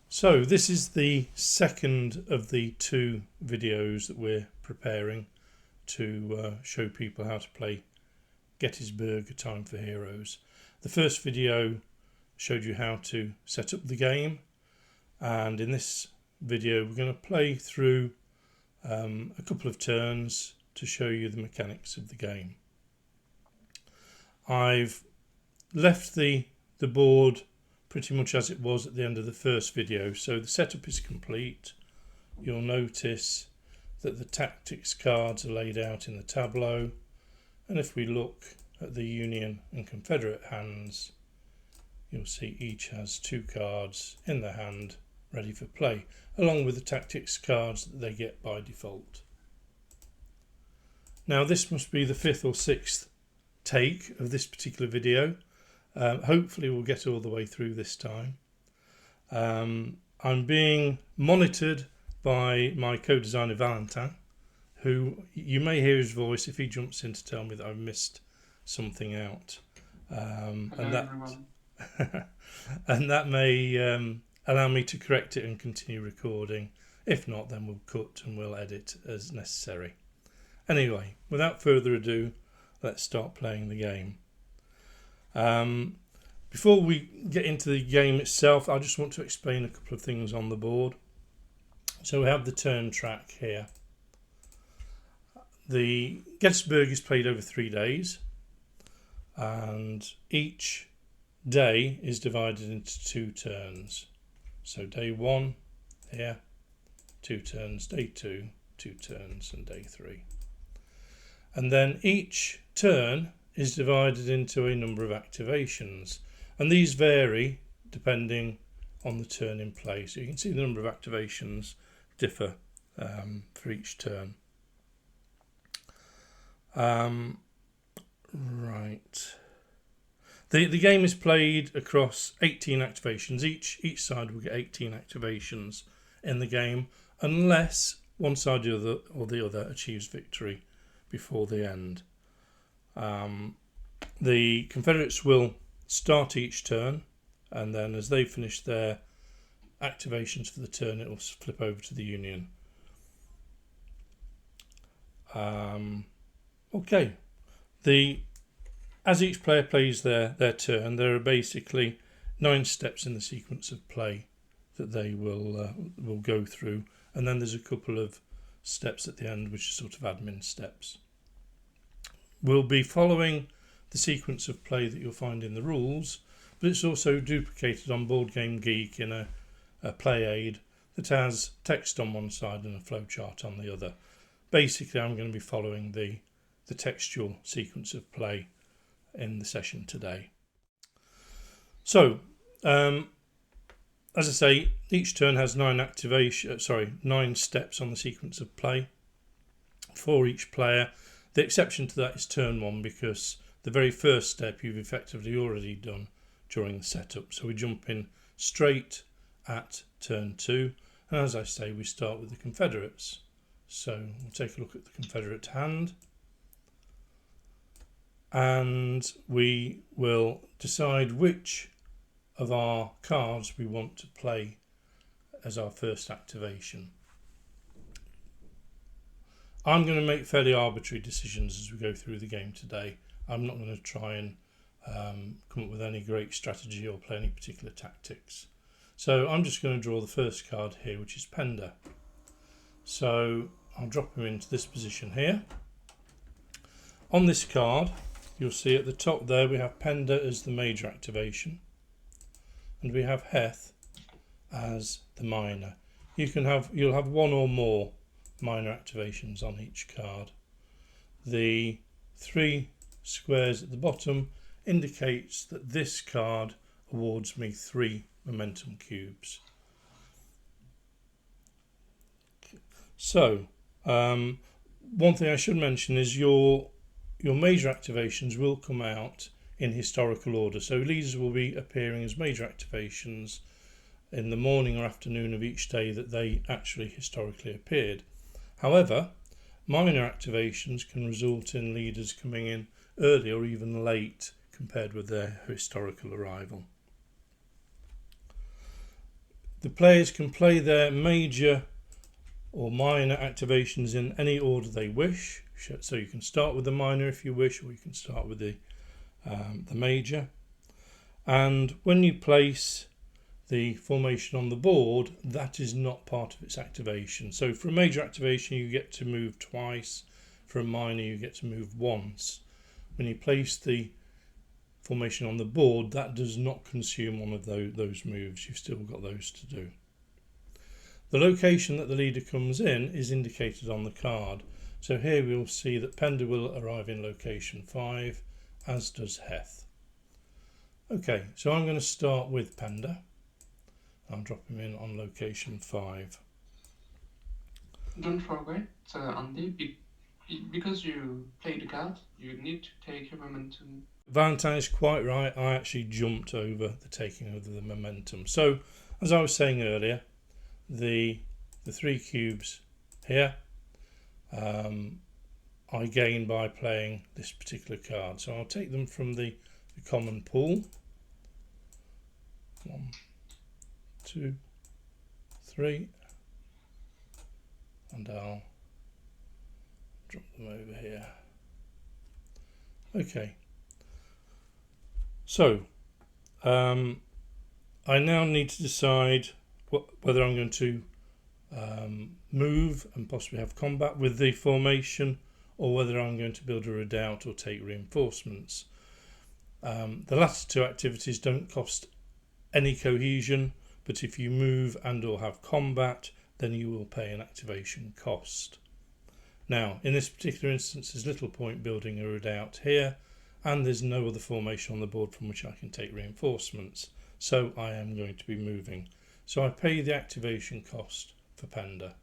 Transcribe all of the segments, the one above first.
So this is the second of the two videos that we're preparing to show people how to play Gettysburg, A Time for Heroes. The first video showed you how to set up the game, and in this video we're going to play through a couple of turns to show you the mechanics of the game. I've left the board pretty much as it was at the end of the first video, so the setup is complete. You'll notice that the tactics cards are laid out in the tableau, and if we look at the Union and Confederate hands, you'll see each has two cards in their hand ready for play, along with the tactics cards that they get by default. Now this must be the fifth or sixth take of this particular video. Hopefully we'll get all the way through this time. I'm being monitored by my co-designer Valentin, who you may hear his voice if he jumps in to tell me that I've missed something out, and that may allow me to correct it and continue recording. If not, then we'll cut and we'll edit as necessary. Anyway, without further ado, let's start playing the game. Before we get into the game itself, I just want to explain a couple of things on the board. So we have the turn track here. The Gettysburg is played over 3 days, and each day is divided into 2 turns. So day 1 here, 2 turns, day 2, 2 turns, and day 3. And then each turn is divided into a number of activations, and these vary depending on the turn in play. So you can see the number of activations differ for each turn. Right. The game is played across 18 activations. Each side will get 18 activations in the game, unless one side or the other achieves victory before the end. The Confederates will start each turn, and then as they finish their activations for the turn, it will flip over to the Union. Okay, as each player plays their turn, there are basically 9 steps in the sequence of play that they will go through, and then there's a couple of steps at the end which are sort of admin steps. We'll be following the sequence of play that you'll find in the rules, but it's also duplicated on Board Game Geek in a play aid that has text on one side and a flowchart on the other. Basically, I'm going to be following the textual sequence of play in the session today. So, as I say, each turn has 9 steps on the sequence of play for each player. The exception to that is turn 1, because the very first step you've effectively already done during the setup. So we jump in straight at turn 2, and as I say, we start with the Confederates. So we'll take a look at the Confederate hand, and we will decide which of our cards we want to play as our first activation. I'm going to make fairly arbitrary decisions as we go through the game today. I'm not going to try and come up with any great strategy or play any particular tactics. So I'm just going to draw the first card here, which is Pender. So I'll drop him into this position here. On this card, you'll see at the top there we have Pender as the major activation, and we have Heth as the minor. You'll have one or more minor activations on each card. The 3 squares at the bottom indicates that this card awards me 3 momentum cubes. So one thing I should mention is your major activations will come out in historical order. So these will be appearing as major activations in the morning or afternoon of each day that they actually historically appeared. However, minor activations can result in leaders coming in early or even late compared with their historical arrival. The players can play their major or minor activations in any order they wish. So you can start with the minor if you wish, or you can start with the major. And when you place the formation on the board, that is not part of its activation. So for a major activation you get to move twice, for a minor you get to move once. When you place the formation on the board, that does not consume one of those moves. You've still got those to do. The location that the leader comes in is indicated on the card. So here we'll see that Pender will arrive in location 5, as does Heth. Okay, so I'm going to start with Pender. I'll drop him in on location 5. Don't forget, Andy, because you played the card, you need to take your momentum. Valentine is quite right. I actually jumped over the taking of the momentum. So, as I was saying earlier, the 3 cubes here I gain by playing this particular card. So I'll take them from the common pool. 1, 2, 3, and I'll drop them over here. Okay, so I now need to decide whether I'm going to move and possibly have combat with the formation, or whether I'm going to build a redoubt or take reinforcements. The latter 2 activities don't cost any cohesion, but if you move and or have combat, then you will pay an activation cost. Now, in this particular instance, there's little point building a redoubt here, and there's no other formation on the board from which I can take reinforcements, so I am going to be moving. So I pay the activation cost for Pender.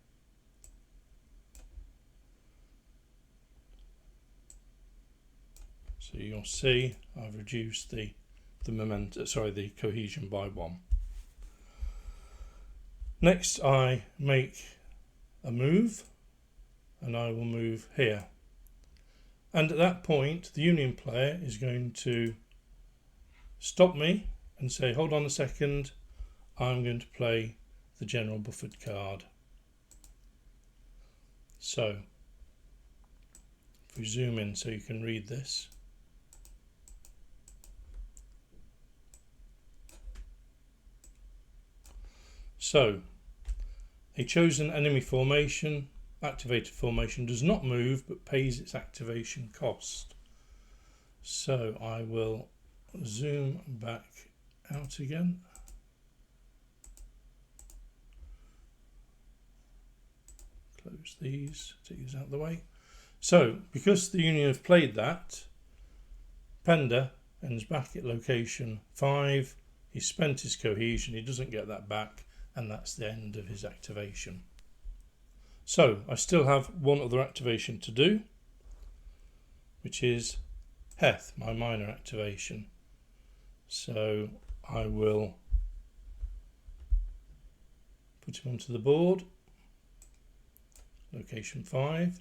So you'll see I've reduced the cohesion by 1. Next I make a move, and I will move here. And at that point the Union player is going to stop me and say, hold on a second, I'm going to play the General Buffered card. So if we zoom in so you can read this. So a chosen enemy formation, activated formation, does not move but pays its activation cost. So I will zoom back out again. Close these, take these out of the way. So because the Union have played that, Pender ends back at location 5. He's spent his cohesion, he doesn't get that back, and that's the end of his activation. So I still have one other activation to do, which is Heth, my minor activation. So I will put him onto the board, location 5.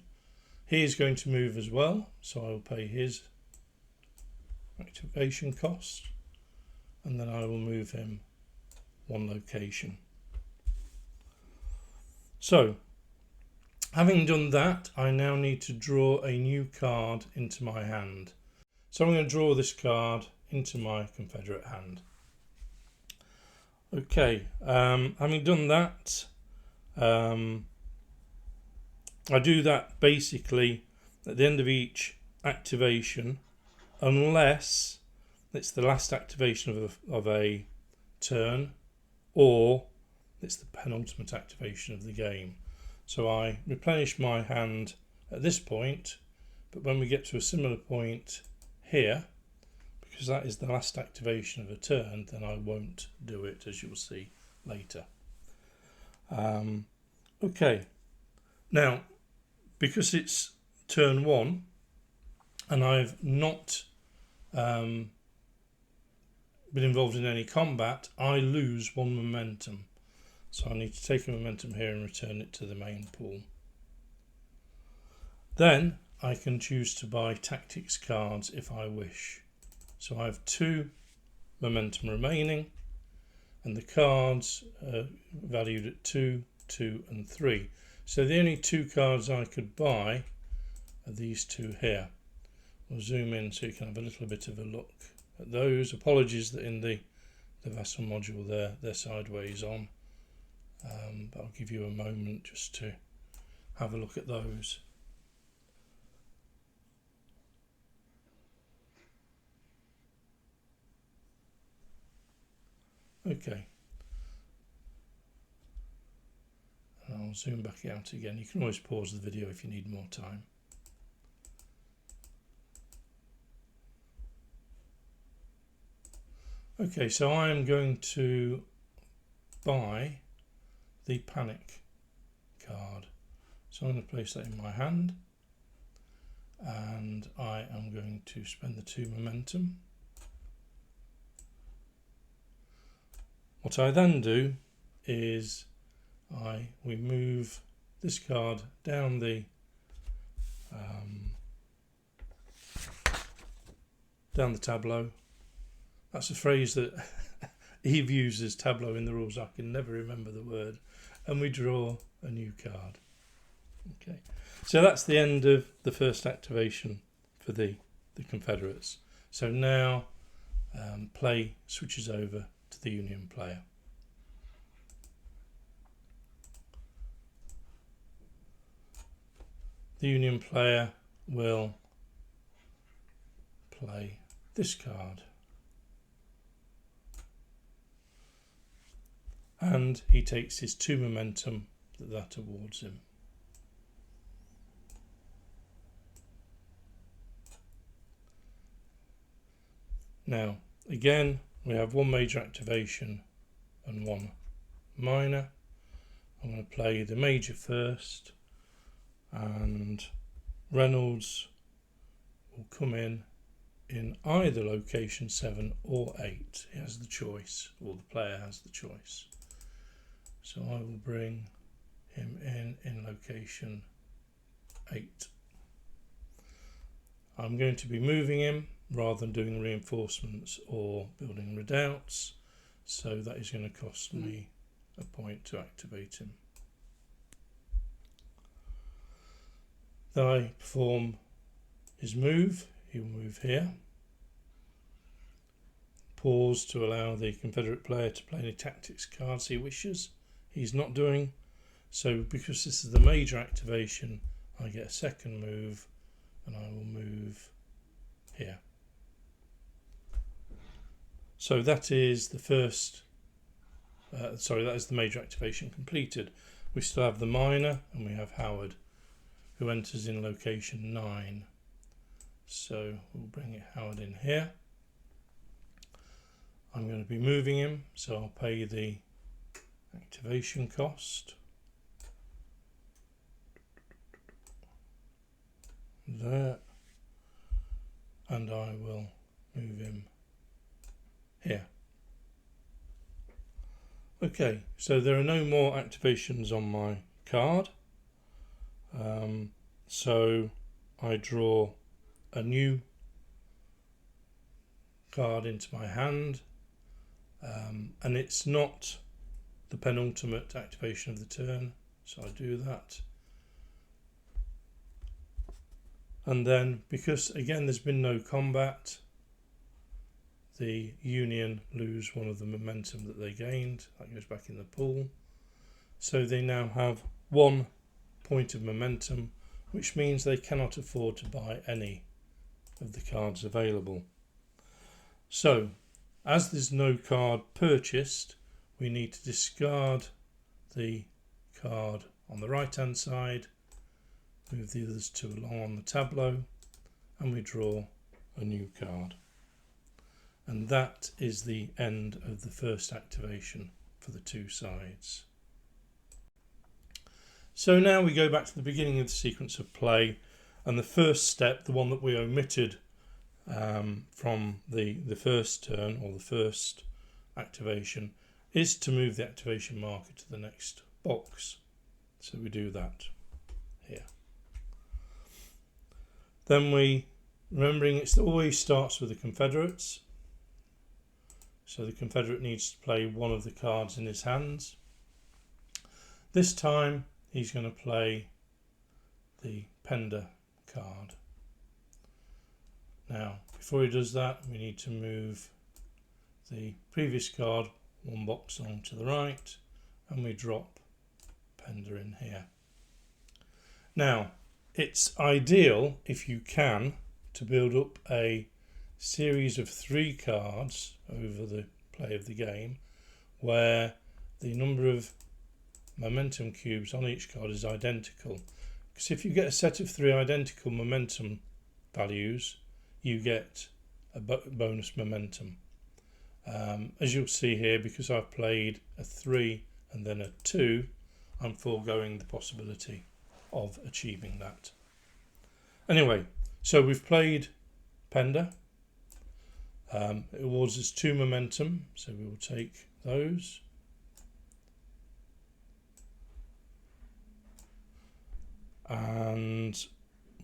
He is going to move as well, so I will pay his activation cost, and then I will move him 1 location. So, having done that, I now need to draw a new card into my hand. So I'm going to draw this card into my Confederate hand. Okay, having done that, I do that basically at the end of each activation, unless it's the last activation of a turn, or it's the penultimate activation of the game. So I replenish my hand at this point, but when we get to a similar point here, because that is the last activation of a turn, then I won't do it, as you'll see later. Okay, now because it's turn 1 and I've not been involved in any combat, I lose 1 momentum. So I need to take a momentum here and return it to the main pool. Then I can choose to buy tactics cards if I wish. So I have 2 momentum remaining, and the cards are valued at 2, 2 and 3. So the only 2 cards I could buy are these 2 here. We'll zoom in so you can have a little bit of a look at those. Apologies that in the vassal module they're sideways on, but I'll give you a moment just to have a look at those. Okay, and I'll zoom back out again. You can always pause the video if you need more time. Okay, so I am going to buy the panic card. So I'm going to place that in my hand, and I am going to spend the 2 momentum. What I then do is we move this card down the tableau. That's a phrase that Eve uses, tableau, in the rules. I can never remember the word. And we draw a new card. Okay, so that's the end of the first activation for the Confederates. So now play switches over to the Union player. The Union player will play this card, and he takes his 2 momentum that awards him. Now again we have 1 major activation and 1 minor. I'm going to play the major first, and Reynolds will come in either location 7 or 8. He has the choice, or the player has the choice. So I will bring him in location 8. I'm going to be moving him rather than doing reinforcements or building redoubts, so that is going to cost me a point to activate him. Then I perform his move. He will move here. Pause to allow the Confederate player to play any tactics cards he wishes. He's not doing so. Because this is the major activation, I get a second move, and I will move here. So that is the first that is the major activation completed. We still have the minor, and we have Howard, who enters in location 9. So we'll bring Howard in here. I'm going to be moving him, so I'll pay the activation cost. There. And I will move him here. Okay, so there are no more activations on my card. So I draw a new card into my hand, and it's not the penultimate activation of the turn, so I do that. And then, because again there's been no combat, the Union lose 1 of the momentum that they gained. That goes back in the pool. So they now have 1 point of momentum, which means they cannot afford to buy any of the cards available. So, as there's no card purchased, we need to discard the card on the right hand side, move the others 2 along on the tableau, and we draw a new card. And that is the end of the first activation for the 2 sides. So now we go back to the beginning of the sequence of play, and the first step, the one that we omitted from the first turn, or the first activation, is to move the activation marker to the next box. So we do that here. Then remembering it always starts with the Confederates, So the Confederate needs to play one of the cards in his hands. This time he's going to play the Pender card. Now, before he does that, we need to move the previous card one box on to the right, and we drop Pender in here. Now, it's ideal, if you can, to build up a series of 3 cards over the play of the game where the number of momentum cubes on each card is identical, because if you get a set of 3 identical momentum values, you get a bonus momentum. As you'll see here, because I've played a 3 and then a 2, I'm foregoing the possibility of achieving that. Anyway, so we've played Pender. It awards us 2 momentum, so we will take those. And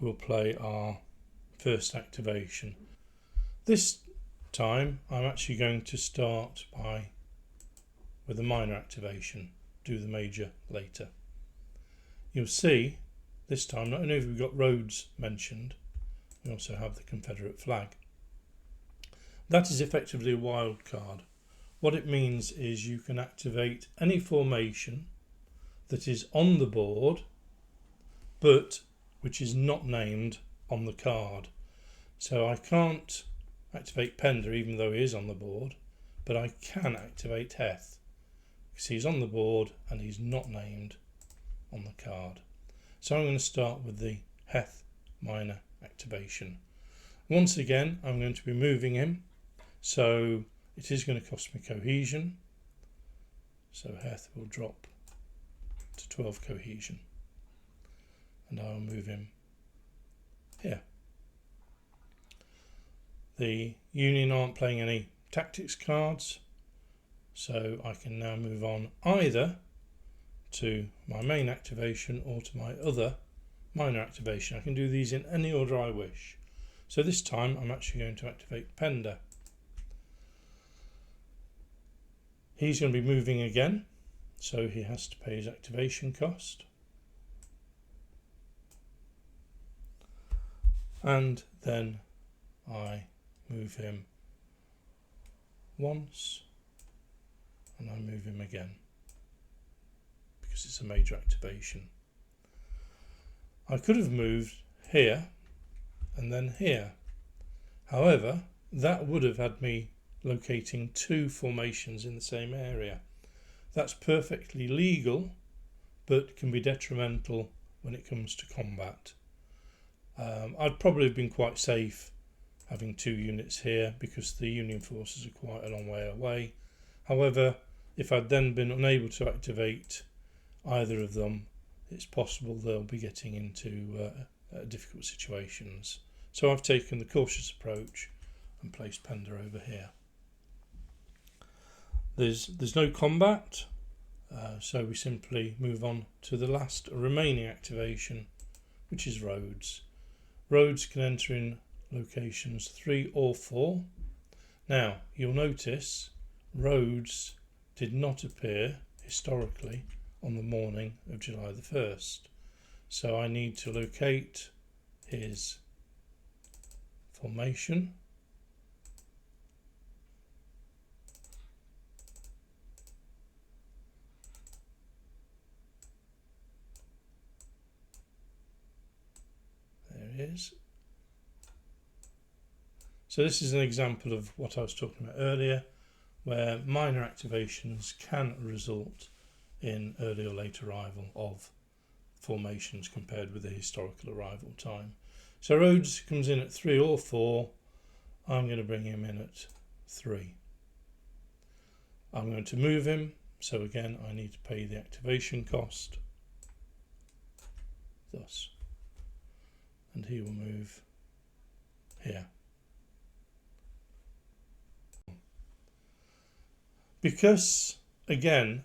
we'll play our first activation. This time I'm actually going to start with a minor activation, do the major later. You'll see this time not only have we got roads mentioned, we also have the Confederate flag. That is effectively a wild card. What it means is you can activate any formation that is on the board but which is not named on the card. So I can't activate Pender even though he is on the board, but I can activate Heth because he's on the board and he's not named on the card. So I'm going to start with the Heth minor activation. Once again, I'm going to be moving him, so it is going to cost me cohesion. So Heth will drop to 12 cohesion, and I'll move him here. The Union aren't playing any tactics cards, so I can now move on either to my main activation or to my other minor activation. I can do these in any order I wish. So this time I'm actually going to activate Pender. He's going to be moving again, so he has to pay his activation cost. And then I move him once and I move him again because it's a major activation. I could have moved here and then here. However, that would have had me locating 2 formations in the same area. That's perfectly legal, but can be detrimental when it comes to combat. I'd probably have been quite safe having 2 units here because the Union forces are quite a long way away. However, if I'd then been unable to activate either of them, it's possible they'll be getting into difficult situations. So I've taken the cautious approach and placed Pender over here. There's no combat, so we simply move on to the last remaining activation, which is roads. Roads can enter in locations 3 or 4. Now, you'll notice roads did not appear historically on the morning of July the 1st. So I need to locate his formation. There it is. So this is an example of what I was talking about earlier, where minor activations can result in early or late arrival of formations compared with the historical arrival time. So Rhodes comes in at 3 or 4. I'm going to bring him in at 3. I'm going to move him, so again I need to pay the activation cost, thus, and he will move here. Because again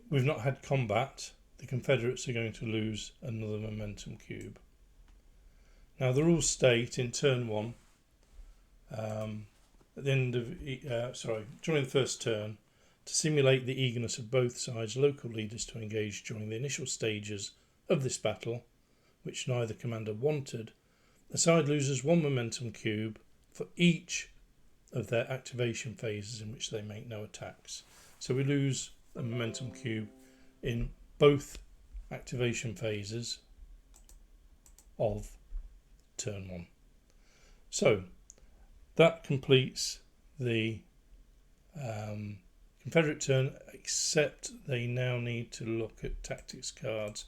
we've not had combat, the Confederates are going to lose another momentum cube. Now the rules state in turn 1 at the end of during the first turn, to simulate the eagerness of both sides' local leaders to engage during the initial stages of this battle, which neither commander wanted, the side loses 1 momentum cube for each of their activation phases in which they make no attacks. So we lose a momentum cube in both activation phases of turn 1. So that completes the Confederate turn, except they now need to look at tactics cards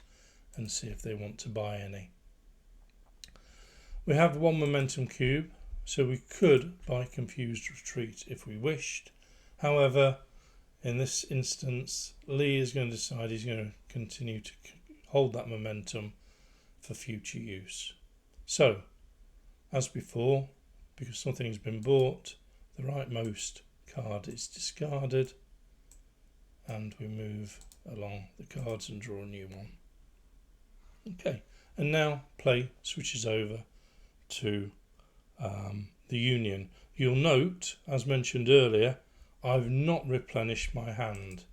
and see if they want to buy any. We have 1 momentum cube, so we could buy Confused Retreat if we wished. However, in this instance, Lee is going to decide he's going to continue to hold that momentum for future use. So, as before, because something's been bought, the rightmost card is discarded, and we move along the cards and draw a new one. Okay, and now play switches over to the Union. You'll note, as mentioned earlier, I've not replenished my hand.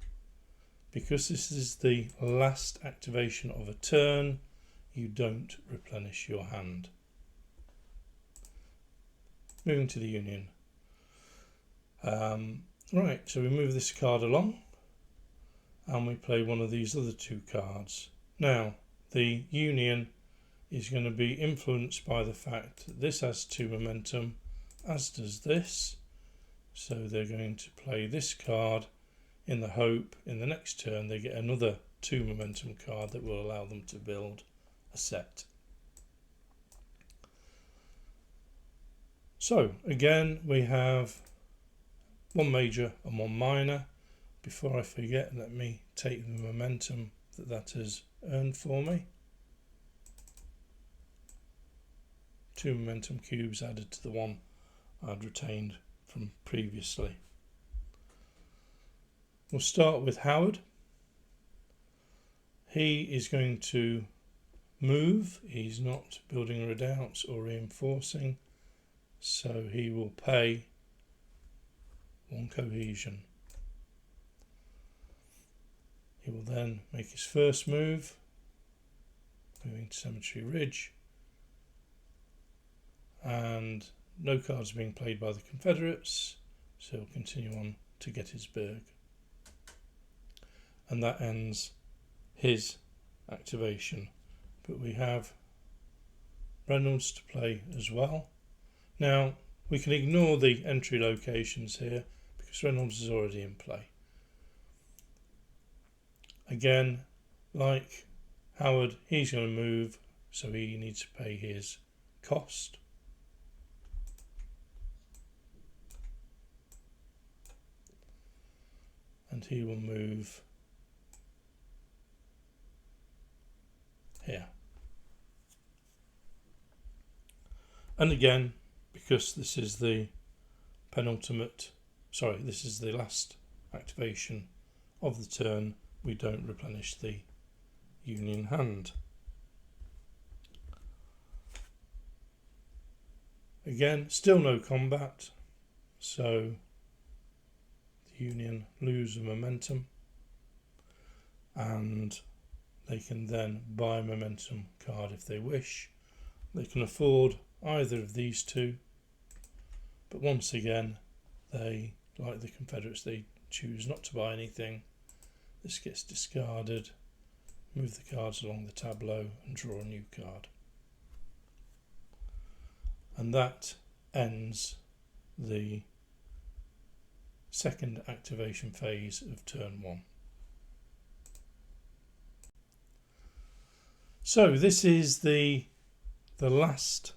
Because this is the last activation of a turn, you don't replenish your hand. Moving to the Union. Right, so we move this card along and we play one of these other 2 cards. Now, the Union is going to be influenced by the fact that this has 2 momentum, as does this. So they're going to play this card in the hope in the next turn they get another 2 momentum card that will allow them to build a set. So again, we have 1 major and 1 minor. Before I forget, let me take the momentum that has earned for me. 2 momentum cubes added to the 1 I'd retained from previously. We'll start with Howard. He is going to move. He's not building redoubts or reinforcing, so he will pay 1 cohesion. He will then make his first move, moving to Cemetery Ridge, and no cards being played by the Confederates, so he'll continue on to Gettysburg. And that ends his activation. But we have Reynolds to play as well. Now, we can ignore the entry locations here because Reynolds is already in play. Again, like Howard, he's going to move, so he needs to pay his cost. And he will move here. And again, because this is the this is the last activation of the turn, we don't replenish the Union hand. Again, still no combat, so the Union lose a momentum, and they can then buy a momentum card if they wish. They can afford either of these 2, but once again, they, like the Confederates, they choose not to buy anything. This gets discarded, move the cards along the tableau and draw a new card. And that ends the second activation phase of turn 1. So this is the last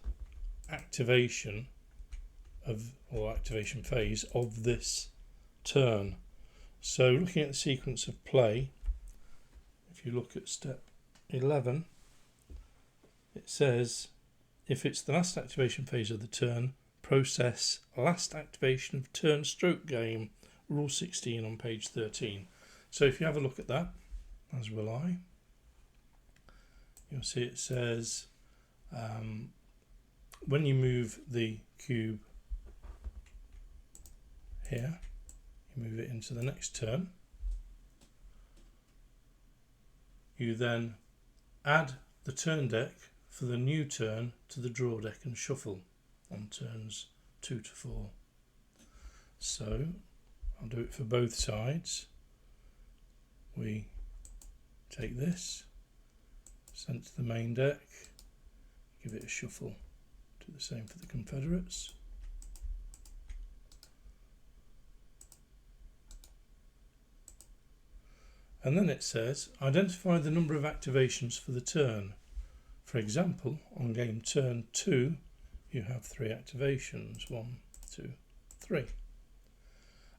activation activation phase of this turn. So looking at the sequence of play, if you look at step 11, it says if it's the last activation phase of the turn, process last activation of turn stroke game, rule 16 on page 13. So if you have a look at that, as will I, you'll see it says when you move the cube here, you move it into the next turn. You then add the turn deck for the new turn to the draw deck and shuffle on turns 2 to 4. So I'll do it for both sides. We take this, send it to the main deck, give it a shuffle. Do the same for the Confederates. And then it says, identify the number of activations for the turn. For example, on game turn 2, you have 3 activations, 1, 2, 3.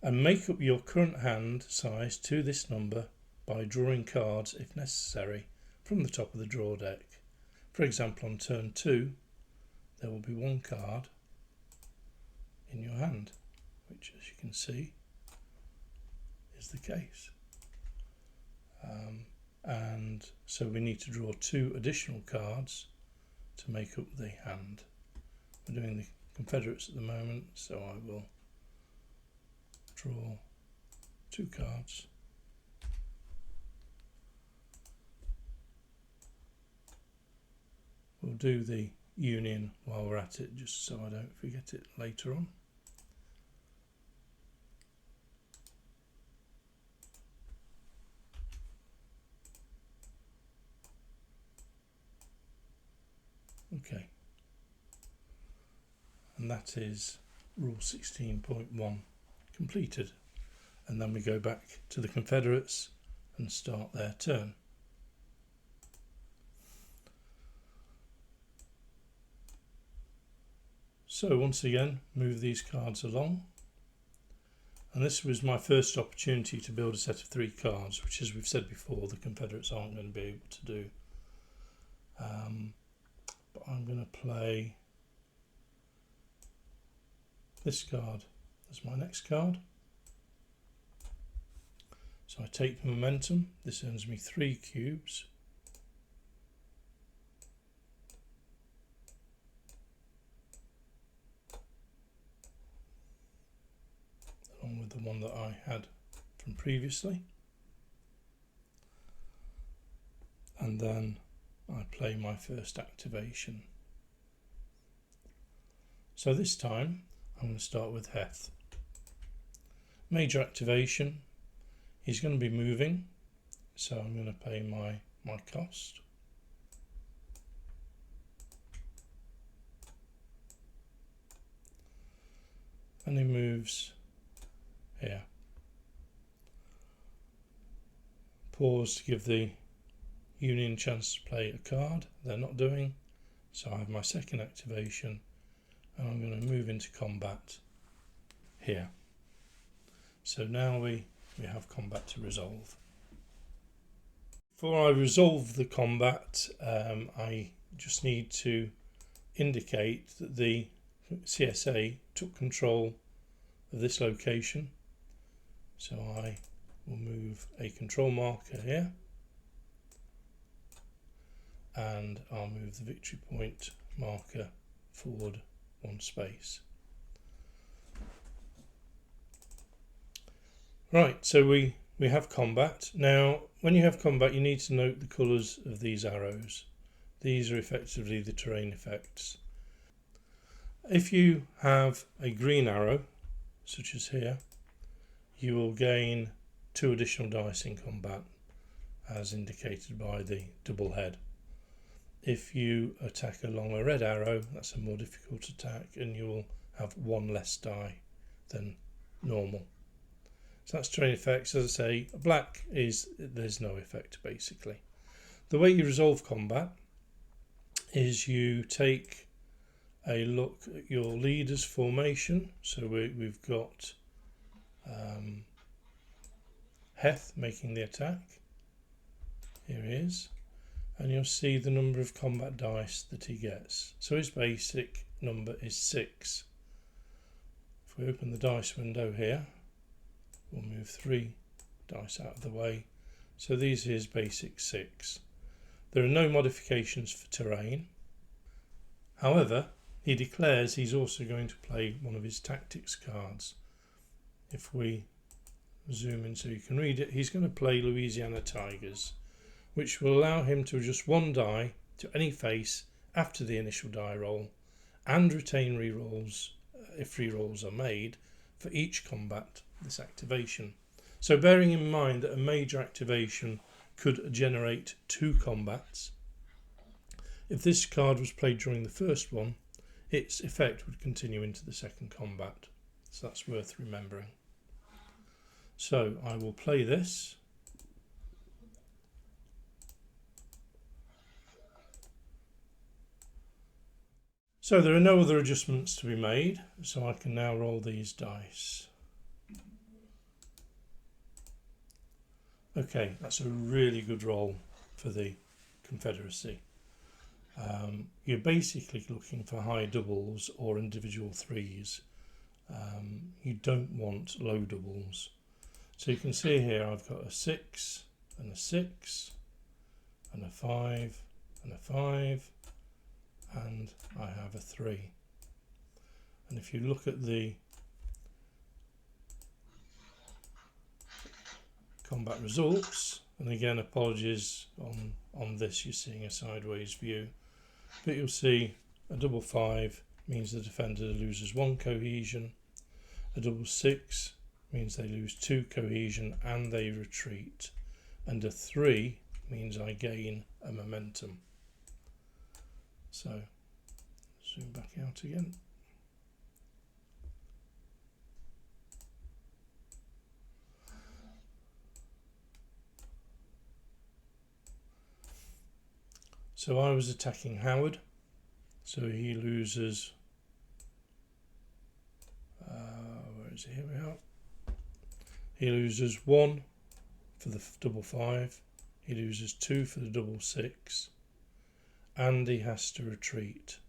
And make up your current hand size to this number by drawing cards, if necessary, from the top of the draw deck. For example, on turn 2, there will be 1 card in your hand, which, as you can see, is the case. And so we need to draw 2 additional cards to make up the hand. We're doing the Confederates at the moment, so I will draw 2 cards. We'll do the Union while we're at it, just so I don't forget it later on. Okay, and that is rule 16.1 completed, and then we go back to the Confederates and start their turn. So once again, move these cards along, and this was my first opportunity to build a set of 3 cards, which, as we've said before, the Confederates aren't going to be able to do. But I'm going to play this card as my next card. So I take the momentum. This earns me 3 cubes. Along with the one that I had from previously. And then I play my first activation. So this time I'm going to start with Heth. Major activation. He's going to be moving, so I'm going to pay my cost. And he moves here. Pause to give the Union chance to play a card. They're not doing, so I have my second activation, and I'm going to move into combat here. So now we have combat to resolve. Before I resolve the combat, I just need to indicate that the CSA took control of this location. So I will move a control marker here, and I'll move the victory point marker forward 1 space. Right, so we have combat. Now, when you have combat, you need to note the colours of these arrows. These are effectively the terrain effects. If you have a green arrow, such as here, you will gain 2 additional dice in combat, as indicated by the double head. If you attack along a red arrow, that's a more difficult attack, and you will have 1 less die than normal. So that's terrain effects. As I say, black is there's no effect basically. The way you resolve combat is you take a look at your leader's formation. So we've got Heth making the attack. Here he is. And you'll see the number of combat dice that he gets. So his basic number is 6. If we open the dice window here, we'll move 3 dice out of the way. So these are his basic 6. There are no modifications for terrain. However, he declares he's also going to play one of his tactics cards. if we zoom in so you can read it, he's going to play Louisiana Tigers, which will allow him to adjust one die to any face after the initial die roll and retain rerolls if rerolls are made for each combat this activation. So bearing in mind that a major activation could generate 2 combats, if this card was played during the first one, its effect would continue into the second combat. So that's worth remembering. So I will play this. So there are no other adjustments to be made, so I can now roll these dice. Okay, that's a really good roll for the Confederacy. You're basically looking for high doubles or individual threes. You don't want low doubles. So you can see here I've got a 6 and a 6 and a 5 and a 5 and I have a 3. And if you look at the combat results, and again apologies on this, you're seeing a sideways view, but you'll see a double 5 means the defender loses 1 cohesion, a double 6 means they lose 2 cohesion and they retreat, and a 3 means I gain a momentum. So zoom back out again. So I was attacking Howard, so he loses, where is it? Here we are. He loses 1 for the double 5, he loses 2 for the double 6, and he has to retreat.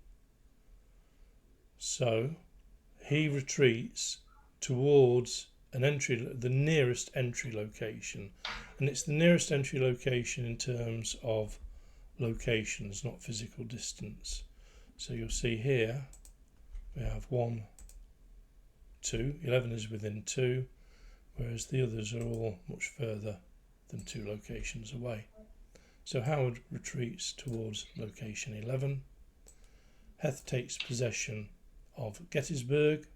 So he retreats towards an the nearest entry location, and it's the nearest entry location in terms of locations, not physical distance. So you'll see here we have 1, 2, 11 is within 2, whereas the others are all much further than 2 locations away. So Howard retreats towards location 11. Heth takes possession of Gettysburg,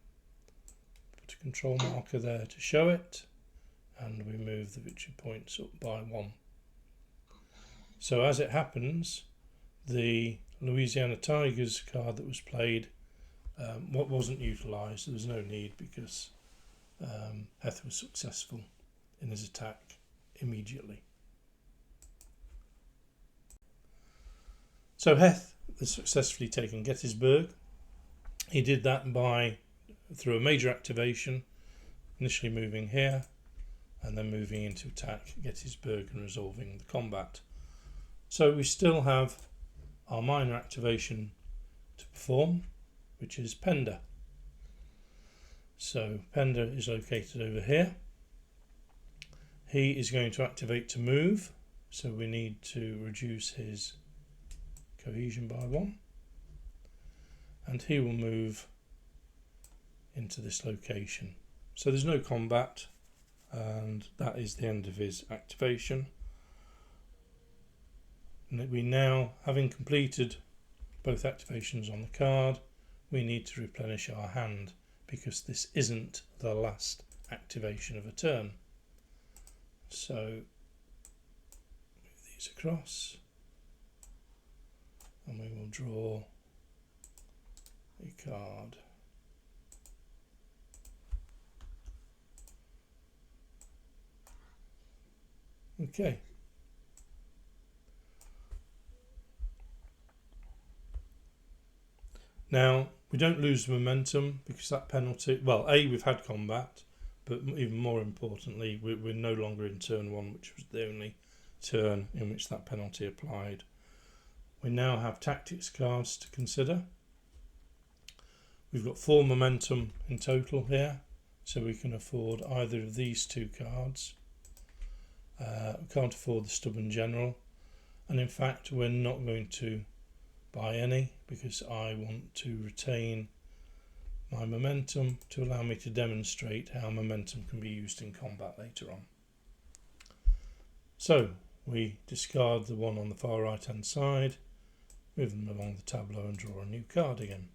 put a control marker there to show it, and we move the victory points up by 1. So as it happens, the Louisiana Tigers card that was played what wasn't utilised. There was no need because Heth was successful in his attack immediately. So Heth has successfully taken Gettysburg. He did that through a major activation, initially moving here and then moving into attack Gettysburg and resolving the combat. So we still have our minor activation to perform, which is Pender. So Pender is located over here. He is going to activate to move, so we need to reduce his cohesion by 1, and he will move into this location. So there's no combat, and that is the end of his activation. And we now, having completed both activations on the card, we need to replenish our hand because this isn't the last activation of a turn. So move these across and we will draw a card. Okay. Now, we don't lose the momentum because that penalty, well, A, we've had combat, but even more importantly, we're no longer in turn 1, which was the only turn in which that penalty applied. We now have tactics cards to consider. We've got 4 momentum in total here, so we can afford either of these 2 cards. We can't afford the Stubborn General, and in fact we're not going to buy any because I want to retain my momentum to allow me to demonstrate how momentum can be used in combat later on. So we discard the one on the far right hand side, move them along the tableau and draw a new card again.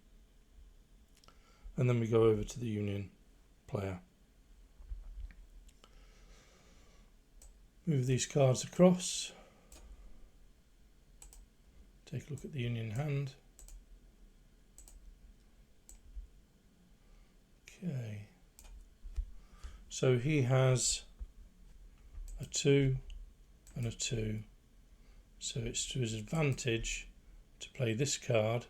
And then we go over to the Union player. Move these cards across. Take a look at the Union hand. Okay. So he has a 2 and a 2. So it's to his advantage to play this card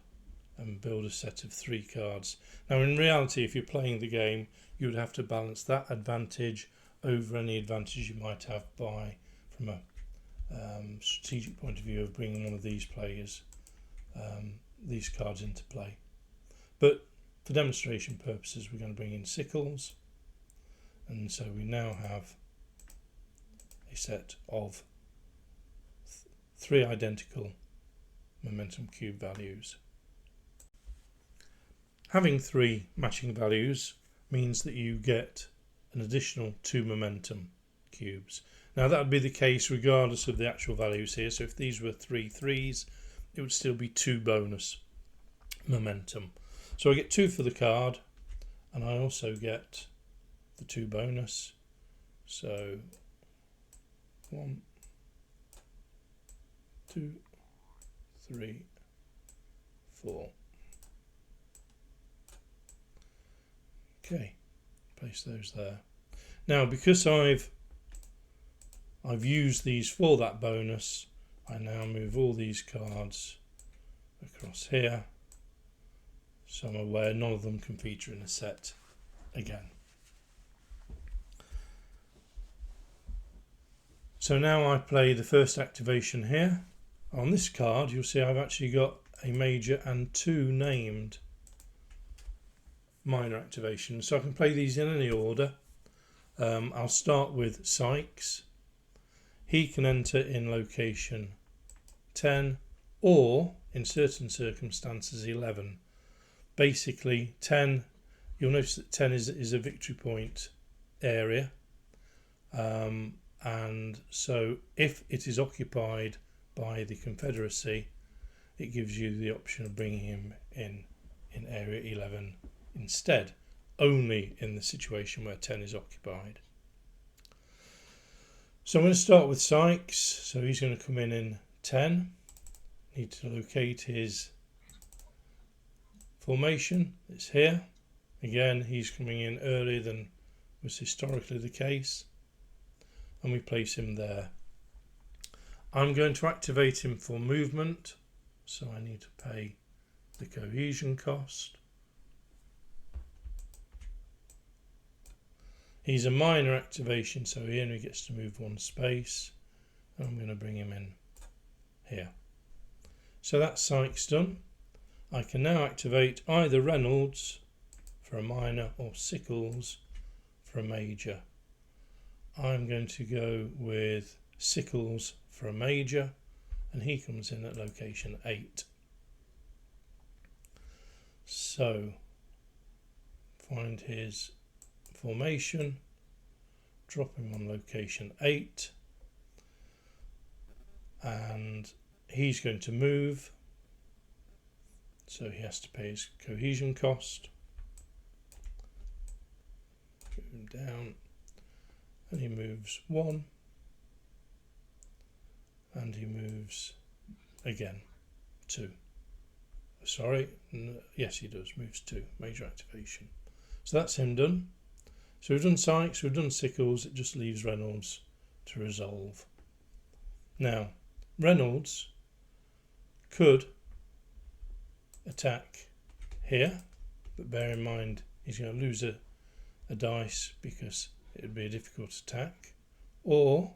and build a set of 3 cards. Now in reality, if you're playing the game, you would have to balance that advantage over any advantage you might have from a strategic point of view of bringing one of these players, these cards into play. But for demonstration purposes, we're going to bring in Sickles, and so we now have a set of 3 identical momentum cube values. Having 3 matching values means that you get an additional 2 momentum cubes. Now that would be the case regardless of the actual values here. So if these were 3 3s, it would still be 2 bonus momentum. So I get 2 for the card, and I also get the 2 bonus. So 1, 2, 3, 4. Okay, place those there. Now because I've used these for that bonus, I now move all these cards across here, so I'm aware none of them can feature in a set again. So now I play the first activation here. On this card you'll see I've actually got a major and 2 named minor activations, so I can play these in any order. I'll start with Sykes. He can enter in location 10 or in certain circumstances 11. Basically 10, you'll notice that 10 is a victory point area, and so if it is occupied by the Confederacy, it gives you the option of bringing him in area 11 instead, only in the situation where 10 is occupied. So I'm going to start with Sykes. So he's going to come in 10. Need to locate his formation. It's here. Again, he's coming in earlier than was historically the case, and we place him there. I'm going to activate him for movement, so I need to pay the cohesion cost. He's a minor activation, so he only gets to move 1 space, and I'm going to bring him in here. So that's Sykes done. I can now activate either Reynolds for a minor or Sickles for a major. I'm going to go with Sickles for a major, and he comes in at location 8. So find his formation, drop him on location 8, and he's going to move, so he has to pay his cohesion cost. Put him down, and he moves 1, and he moves again 2. Sorry, yes he does, moves 2, major activation. So that's him done. So we've done Sykes, we've done Sickles, it just leaves Reynolds to resolve. Now, Reynolds could attack here, but bear in mind he's going to lose a dice because it would be a difficult attack, or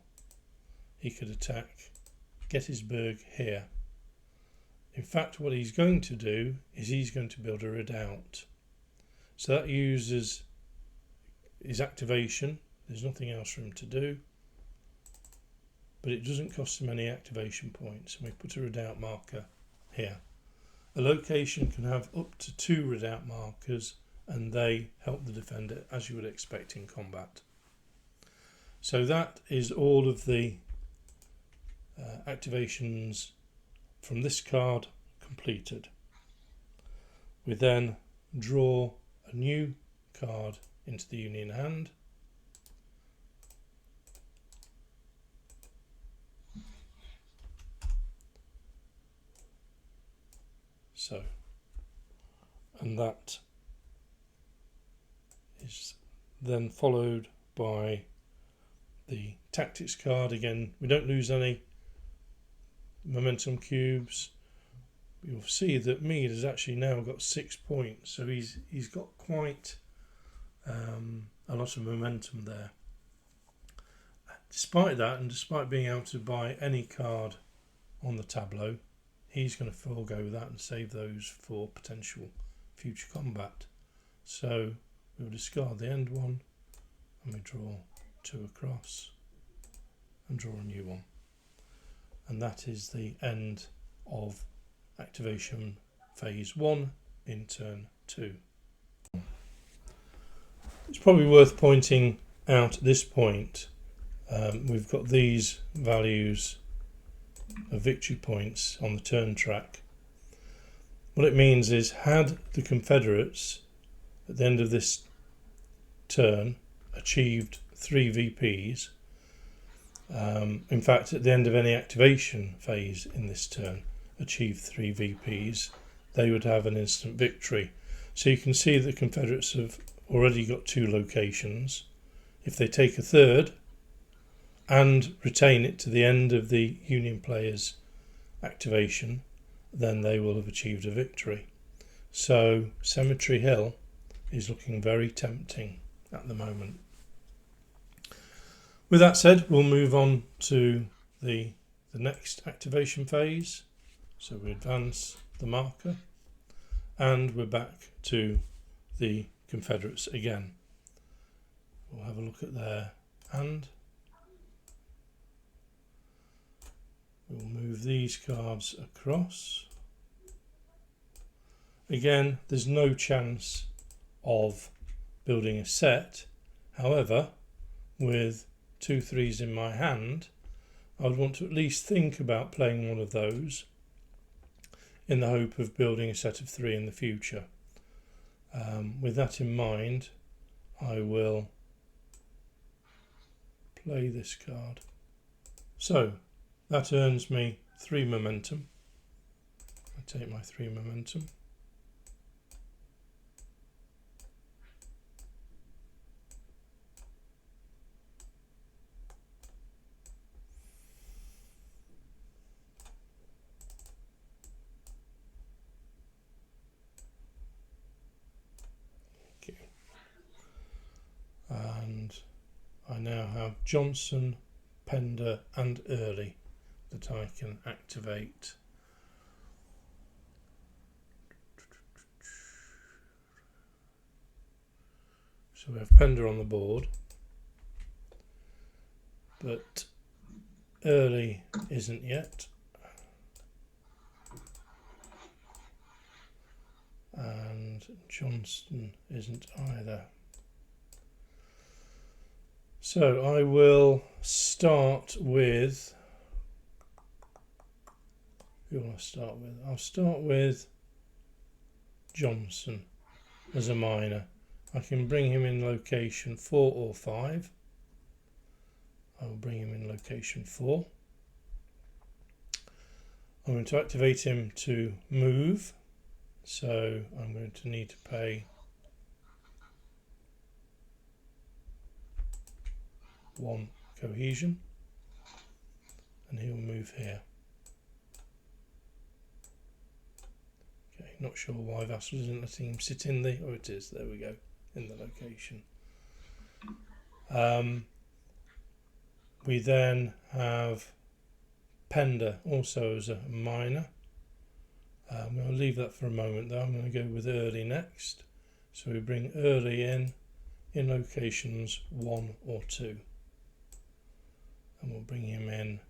he could attack Gettysburg here. In fact, what he's going to do is he's going to build a redoubt. So that uses his activation. There's nothing else for him to do, but it doesn't cost him any activation points, and we put a redoubt marker here. A location can have up to 2 redoubt markers and they help the defender as you would expect in combat. So that is all of the activations from this card completed. We then draw a new card into the Union hand. So, and that is then followed by the tactics card. Again, we don't lose any momentum cubes. You'll see that Meade has actually now got 6 points, so he's got quite a lot of momentum there. Despite that, and despite being able to buy any card on the tableau, he's going to forego that and save those for potential future combat. So we'll discard the end one, and we draw 2 across and draw a new one. And that is the end of activation phase 1 in turn 2. It's probably worth pointing out at this point, we've got these values of victory points on the turn track. What it means is, had the Confederates at the end of this turn achieved 3 VPs, in fact at the end of any activation phase in this turn achieved 3 VPs, they would have an instant victory. So you can see the Confederates have already got 2 locations. If they take a third and retain it to the end of the Union player's activation, then they will have achieved a victory. So Cemetery Hill is looking very tempting at the moment. With that said, we'll move on to the next activation phase. So we advance the marker and we're back to the Confederates again. We'll have a look at their hand. We'll move these cards across. Again, there's no chance of building a set. However, with 2 3s in my hand, I would want to at least think about playing one of those in the hope of building a set of 3 in the future. With that in mind, I will play this card. So that earns me 3 momentum. I take my 3 momentum. And I now have Johnson, Pender and Early that I can activate. So we have Pender on the board, but Early isn't yet, and Johnson isn't either. So I will start with, who will I start with? I'll start with Johnson as a minor. I can bring him in location 4 or 5. I will bring him in location 4. I'm going to activate him to move, so I'm going to need to pay 1 cohesion, and he'll move here. Okay, not sure why Vassal isn't letting him sit in the, oh it is, there we go, in the location. We then have Pender also as a minor. I'm going to leave that for a moment though. I'm going to go with Early next. So we bring Early in locations 1 or 2. And we'll bring him in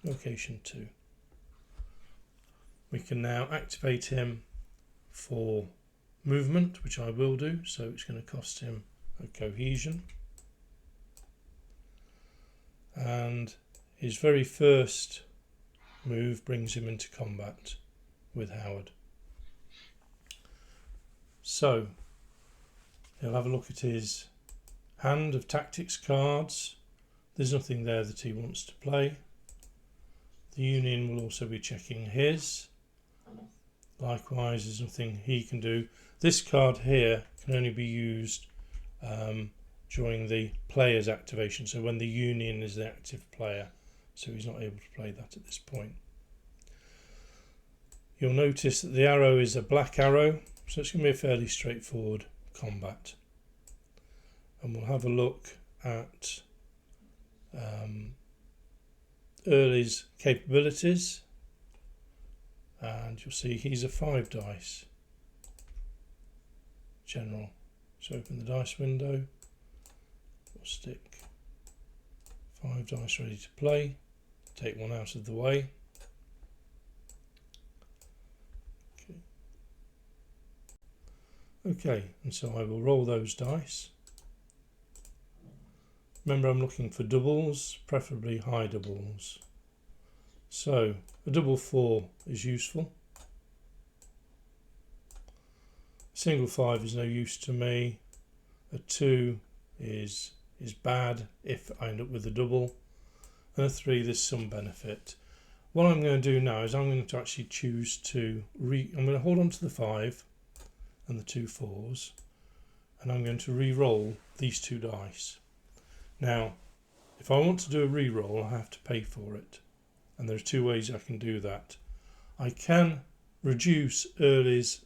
location 2. We can now activate him for movement, which I will do, so it's going to cost him a cohesion. And his very first move brings him into combat with Howard. So he'll have a look at his hand of tactics cards. There's nothing there that he wants to play. The Union will also be checking his. Likewise, there's nothing he can do. This card here can only be used during the player's activation, so when the Union is the active player, so he's not able to play that at this point. You'll notice that the arrow is a black arrow, so it's going to be a fairly straightforward combat. And we'll have a look at Early's capabilities, and you'll see he's a 5 dice general. So open the dice window, we'll stick 5 dice ready to play, take one out of the way. Okay, and so I will roll those dice. Remember, I'm looking for doubles, preferably high doubles. So a double 4 is useful. A single 5 is no use to me. A 2 is bad if I end up with a double. And a 3, there's some benefit. What I'm going to do now is I'm going to actually choose to I'm going to hold on to the 5 and the 2 4s, and I'm going to re-roll these 2 dice. Now, if I want to do a re-roll, I have to pay for it, and there's 2 ways I can do that. I can reduce Early's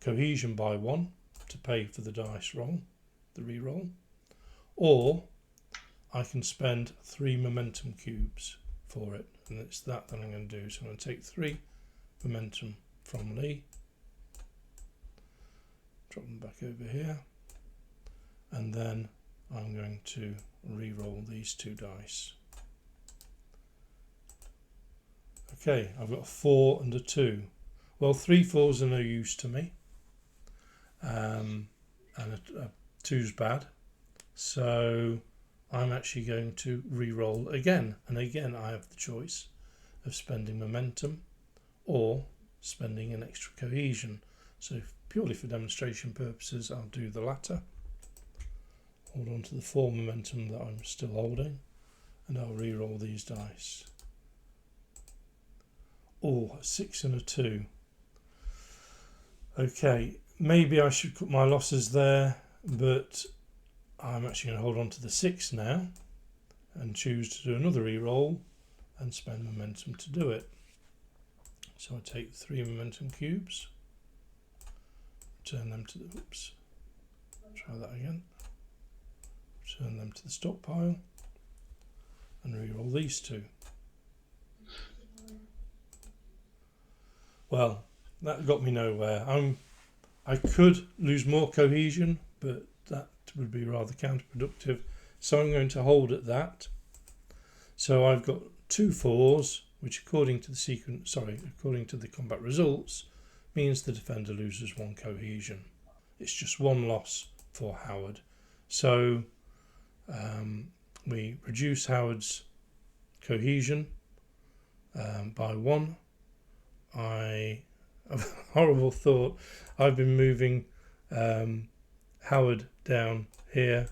cohesion by 1 to pay for the dice roll, the re-roll, or I can spend 3 momentum cubes for it, and it's that I'm going to do. So I'm going to take 3 momentum from Lee, drop them back over here, and then I'm going to re-roll these 2 dice. Okay, I've got a 4 and a 2. Well, 3 4s are no use to me, and a 2's bad, so I'm actually going to re-roll again, and again I have the choice of spending momentum or spending an extra cohesion. So purely for demonstration purposes, I'll do the latter. Hold on to the 4 momentum that I'm still holding, and I'll re-roll these dice. Oh, a 6 and a 2. Okay, maybe I should cut my losses there, but I'm actually going to hold on to the 6 now and choose to do another re-roll and spend momentum to do it. So I take 3 momentum cubes, turn them to the, oops, try that again, turn them to the stockpile and re-roll these 2. Well, that got me nowhere. I could lose more cohesion, but that would be rather counterproductive, so I'm going to hold at that. So I've got 2 4s, which according to the combat results means the defender loses 1 cohesion. It's just 1 loss for Howard. So we reduce Howard's cohesion by 1. I have a horrible thought. I've been moving Howard down here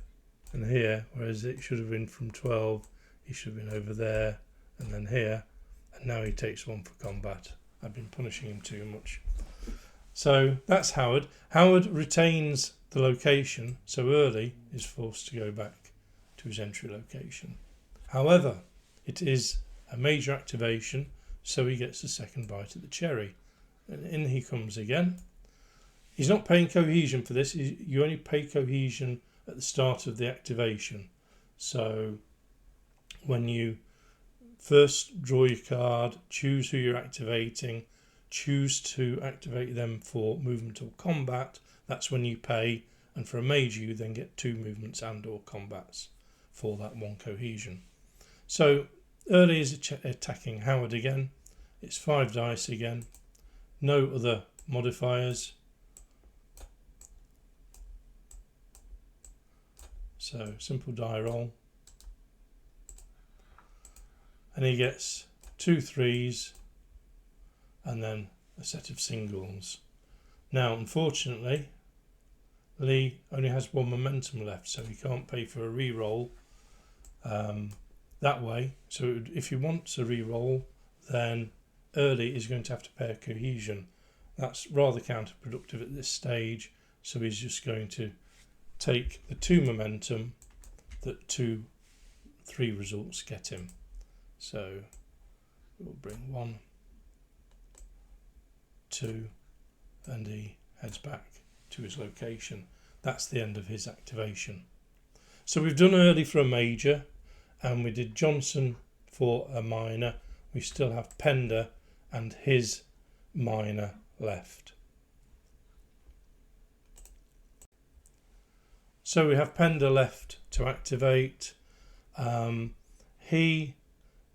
and here, whereas it should have been from 12. He should have been over there and then here, and now he takes 1 for combat. I've been punishing him too much. So that's Howard. Howard retains the location, so Early is forced to go back to his entry location. However, it is a major activation, so he gets a second bite at the cherry. And in he comes again. He's not paying cohesion for this. You only pay cohesion at the start of the activation. So when you first draw your card, choose who you're activating, choose to activate them for movement or combat, that's when you pay, and for a major you then get 2 movements and or combats for that 1 cohesion. So Early is attacking Howard again. It's 5 dice again, no other modifiers, So simple die roll. And he gets 2 3s and then a set of singles. Now, unfortunately, Lee only has 1 momentum left, so he can't pay for a re-roll that way. So if he wants a re-roll, then Early is going to have to pay a cohesion. That's rather counterproductive at this stage, so he's just going to take the 2 momentum that 2 3 results get him. So we'll bring 1, 2, and he heads back to his location. That's the end of his activation. So we've done Early for a major, and we did Johnson for a minor. We still have Pender and his minor left. So we have Pender left to activate.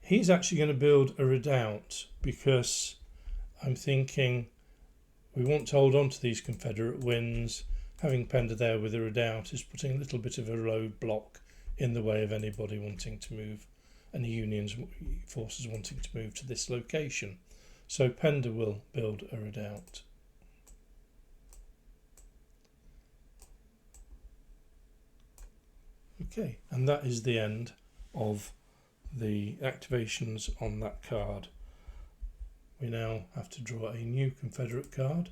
He's actually going to build a redoubt, because I'm thinking we want to hold on to these Confederate wins. Having Pender there with a redoubt is putting a little bit of a roadblock in the way of anybody wanting to move, any Union's forces wanting to move to this location. So Pender will build a redoubt. Okay, and that is the end of the activations on that card. We now have to draw a new Confederate card.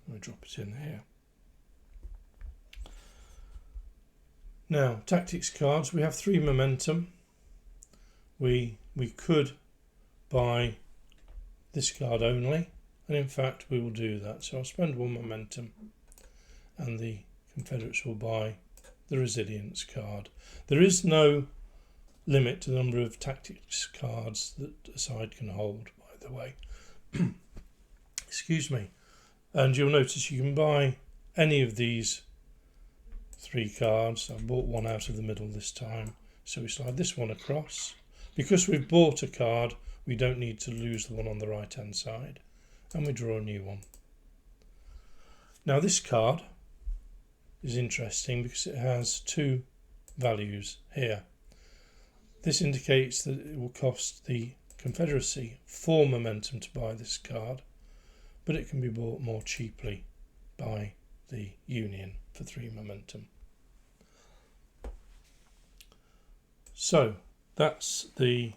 We'll drop it in here. Now, tactics cards. We have 3 momentum. We could buy this card only, and in fact we will do that. So I'll spend 1 momentum, and the Confederates will buy the Resilience card. There is no limit to the number of tactics cards that a side can hold, by the way. Excuse me. And you'll notice you can buy any of these 3 cards. I've bought one out of the middle this time. So we slide this one across. Because we've bought a card, we don't need to lose the one on the right hand side. And we draw a new one. Now this card is interesting because it has 2 values here. This indicates that it will cost the Confederacy 4 momentum to buy this card, but it can be bought more cheaply by the Union for 3 momentum. So that's the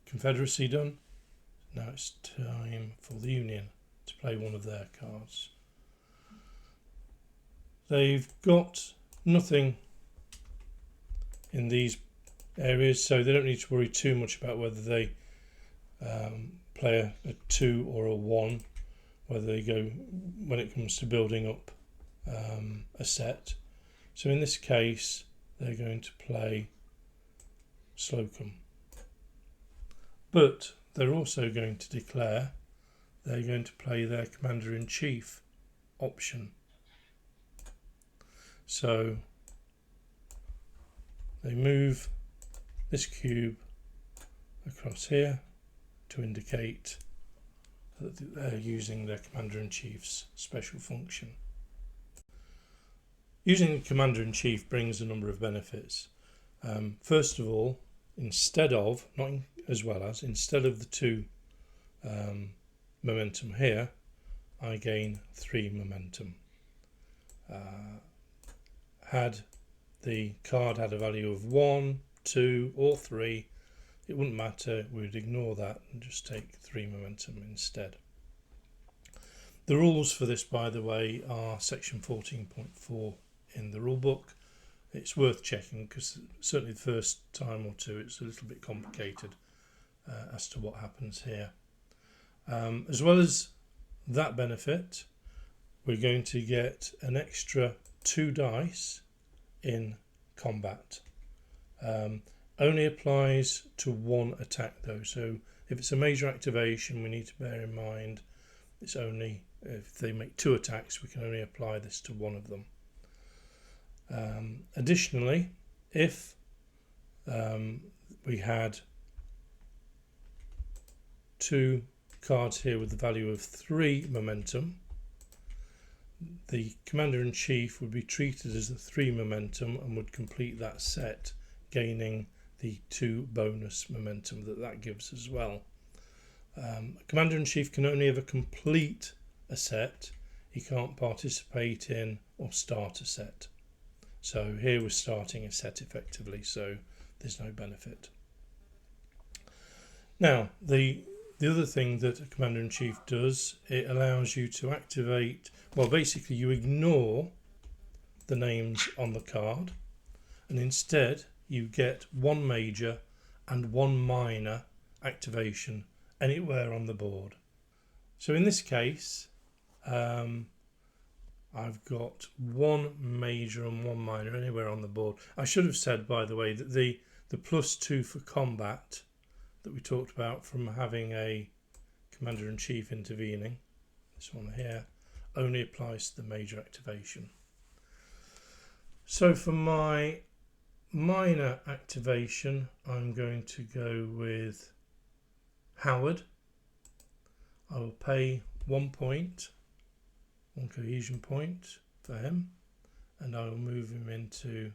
Confederacy done. Now it's time for the Union to play one of their cards. They've got nothing in these areas, so they don't need to worry too much about whether they play a 2 or a 1, whether they go when it comes to building up a set. So in this case they're going to play Slocum, but they're also going to declare they're going to play their Commander-in-Chief option. So they move this cube across here to indicate that they're using their Commander-in-Chief's special function. Using the Commander-in-Chief brings a number of benefits. First of all, instead of the 2 momentum here, I gain 3 momentum. Had the card had a value of 1, 2 or 3, it wouldn't matter, we would ignore that and just take 3 momentum instead. The rules for this, by the way, are section 14.4 in the rulebook. It's worth checking because certainly the first time or two it's a little bit complicated as to what happens here. As well as that benefit, we're going to get an extra 2 dice in combat. Only applies to 1 attack though, so if it's a major activation we need to bear in mind it's only if they make 2 attacks we can only apply this to 1 of them. Additionally, if we had 2 cards here with the value of 3 momentum, the Commander-in-Chief would be treated as the 3 momentum and would complete that set, gaining the 2 bonus momentum that gives as well. A Commander-in-Chief can only ever complete a set. He can't participate in or start a set. So here we're starting a set effectively, so there's no benefit. Now, the other thing that a Commander-in-Chief does, it allows you to activate, well, basically you ignore the names on the card, and instead you get 1 major and 1 minor activation anywhere on the board. So in this case, I've got 1 major and 1 minor anywhere on the board. I should have said, by the way, that the +2 for combat that we talked about from having a Commander-in-Chief intervening, this one here, only applies to the major activation. So for my minor activation, I'm going to go with Howard. I will pay 1 point, 1 cohesion point for him, and I will move him into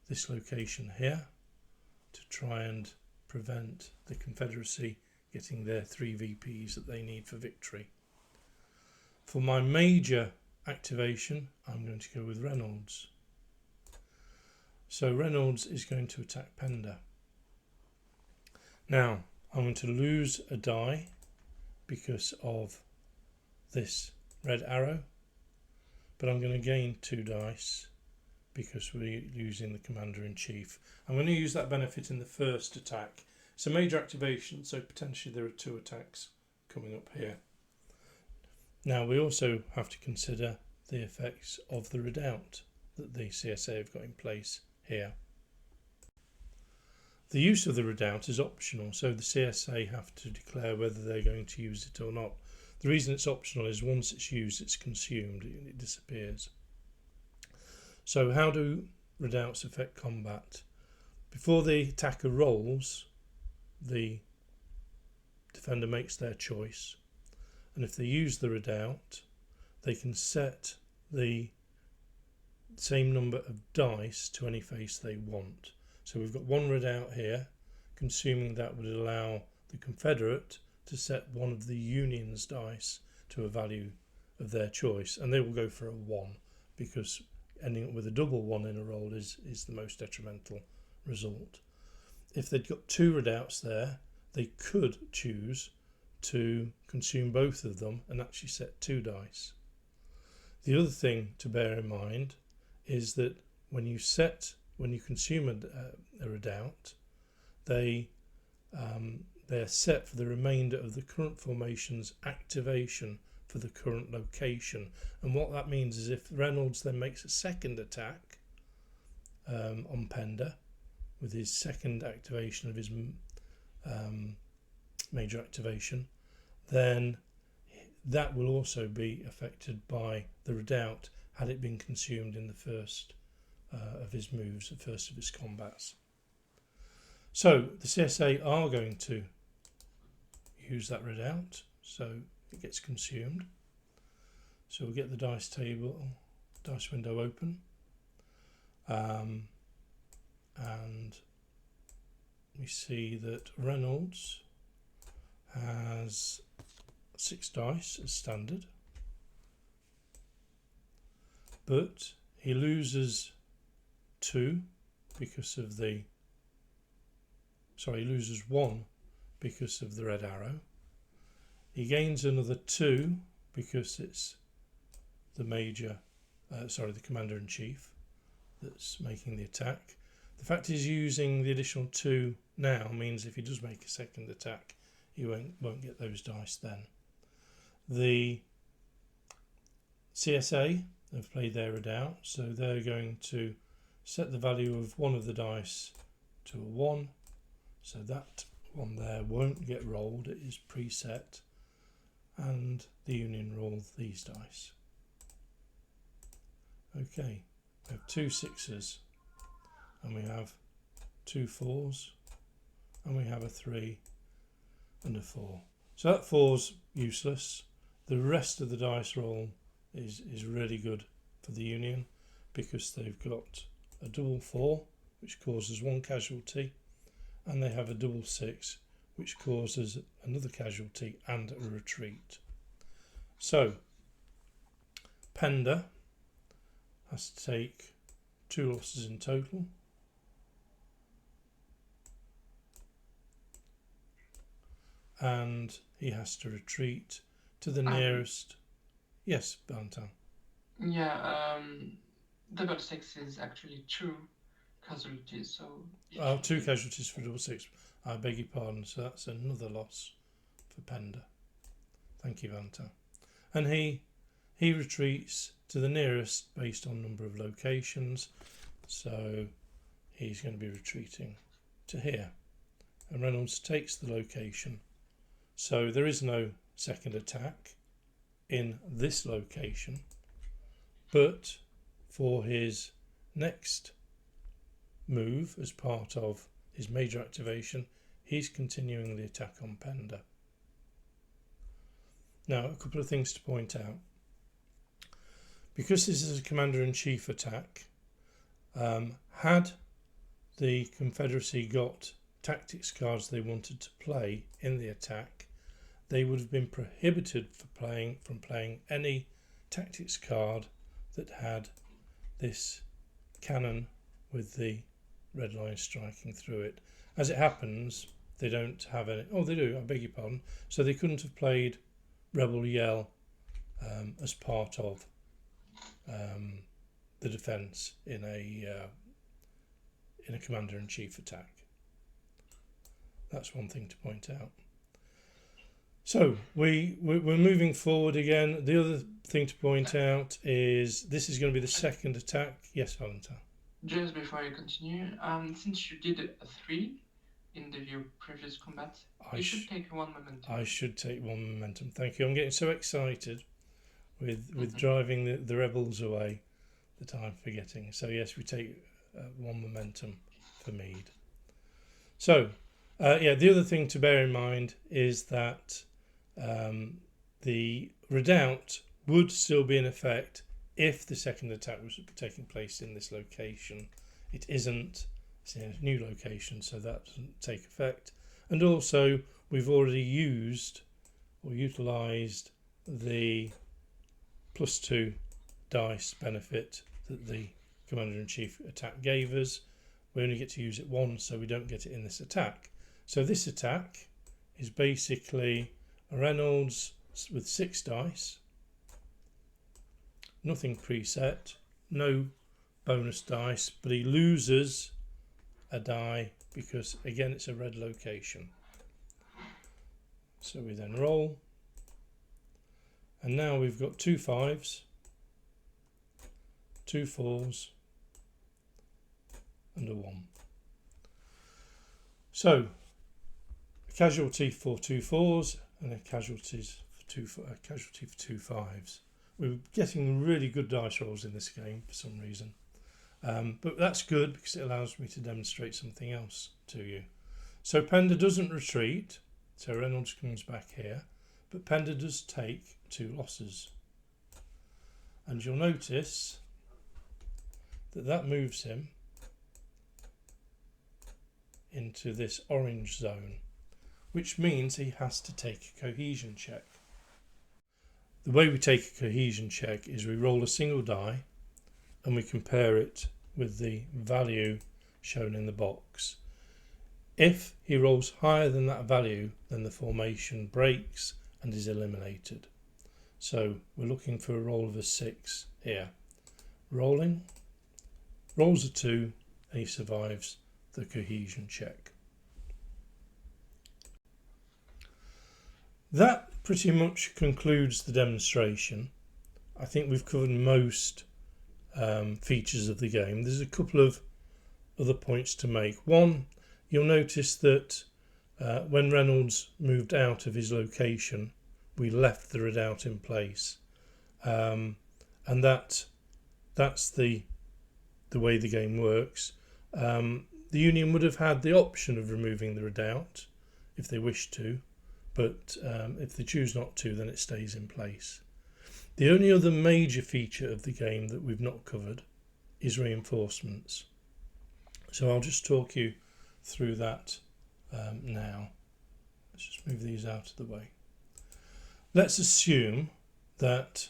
this location here to try and prevent the Confederacy getting their 3 VPs that they need for victory. For my major activation, I'm going to go with Reynolds. So Reynolds is going to attack Pender. Now, I'm going to lose a die because of this red arrow, but I'm going to gain 2 dice because we're using the Commander-in-Chief. I'm going to use that benefit in the first attack. It's a major activation, so potentially there are 2 attacks coming up here. Now we also have to consider the effects of the redoubt that the CSA have got in place here. The use of the redoubt is optional, so the CSA have to declare whether they're going to use it or not. The reason it's optional is once it's used, it's consumed, it disappears. So how do redoubts affect combat? Before the attacker rolls, the defender makes their choice, and if they use the redoubt, they can set the same number of dice to any face they want. So we've got 1 redoubt here. Consuming that would allow the Confederate to set one of the Union's dice to a value of their choice, and they will go for a 1 because ending up with a double 1 in a roll is the most detrimental result. If they'd got 2 redoubts there, they could choose to consume both of them and actually set 2 dice. The other thing to bear in mind is that when you consume a redoubt, they are set for the remainder of the current formation's activation for the current location. And what that means is if Reynolds then makes a second attack on Pender with his second activation of his major activation, then that will also be affected by the redoubt had it been consumed in the first of his moves, the first of his combats. So the CSA are going to use that redoubt, so it gets consumed. So we'll get the dice window open, and we see that Reynolds has 6 dice as standard, but he loses 2 because of he loses 1 because of the red arrow. He gains another 2 because it's the the Commander-in-Chief that's making the attack. The fact he's using the additional 2 now means if he does make a second attack, he won't get those dice then. The CSA have played their redoubt, so they're going to set the value of one of the dice to a 1, so that one there won't get rolled, it is preset, and the Union roll these dice. Okay, we have 2 6s, and we have 2 4s, and we have a 3 and a 4. So that 4's useless. The rest of the dice roll is really good for the Union because they've got a double 4, which causes 1 casualty, and they have a double 6, which causes another casualty and a retreat. So Pender has to take 2 losses in total. And he has to retreat to the nearest. Yes, Valentine. Yeah, double 6 is actually 2 casualties, so. 2 casualties for double 6. I beg your pardon. So that's another loss for Pender. Thank you, Valentine. And he retreats to the nearest based on number of locations. So he's going to be retreating to here. And Reynolds takes the location. So there is no second attack in this location, but for his next move as part of his major activation, he's continuing the attack on Pender. Now, a couple of things to point out. Because this is a Commander-in-Chief attack, had the Confederacy got tactics cards they wanted to play in the attack, they would have been prohibited from playing any tactics card that had this cannon with the red line striking through it. As it happens, they don't have any. Oh, they do. I beg your pardon. So they couldn't have played Rebel Yell as part of the defence in a Commander-in-Chief attack. That's one thing to point out. So we're moving forward again. The other thing to point out is this is going to be the second attack. Yes, Valentine. Just before you continue, since you did a 3 in your previous combat, you should take 1 momentum. I should take 1 momentum. Thank you. I'm getting so excited with driving the rebels away that I'm forgetting. So yes, we take 1 momentum for Meade. So the other thing to bear in mind is that the redoubt would still be in effect if the second attack was taking place in this location. It isn't. It's in a new location, so that doesn't take effect. And also, we've already used or utilised the +2 dice benefit that the Commander-in-Chief attack gave us. We only get to use it once, so we don't get it in this attack. So this attack is basically a Reynolds with 6 dice, nothing preset, no bonus dice, but he loses a die because again it's a red location. So we then roll, and now we've got 2 5s, 2 4s and a 1. So a casualty for 2 4s and a casualty for 2 5s. We're getting really good dice rolls in this game for some reason. But that's good because it allows me to demonstrate something else to you. So Pender doesn't retreat, so Reynolds comes back here, but Pender does take 2 losses. And you'll notice that moves him into this orange zone, which means he has to take a cohesion check. The way we take a cohesion check is we roll a single die and we compare it with the value shown in the box. If he rolls higher than that value, then the formation breaks and is eliminated. So we're looking for a roll of a 6 here. Rolling, rolls a 2 and he survives the cohesion check. That pretty much concludes the demonstration. I think we've covered most features of the game. There's a couple of other points to make. One, you'll notice that when Reynolds moved out of his location, we left the redoubt in place, and that's the way the game works. The Union would have had the option of removing the redoubt if they wished to, but if they choose not to, then it stays in place. The only other major feature of the game that we've not covered is reinforcements. So I'll just talk you through that now. Let's just move these out of the way. Let's assume that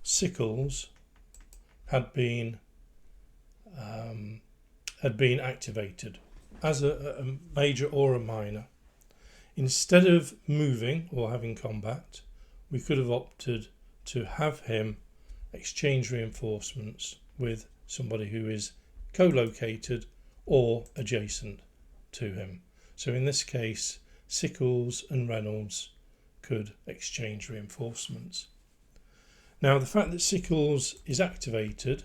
sickles had been activated as a major or a minor. Instead of moving or having combat, we could have opted to have him exchange reinforcements with somebody who is co-located or adjacent to him. So in this case, Sickles and Reynolds could exchange reinforcements. Now, the fact that Sickles is activated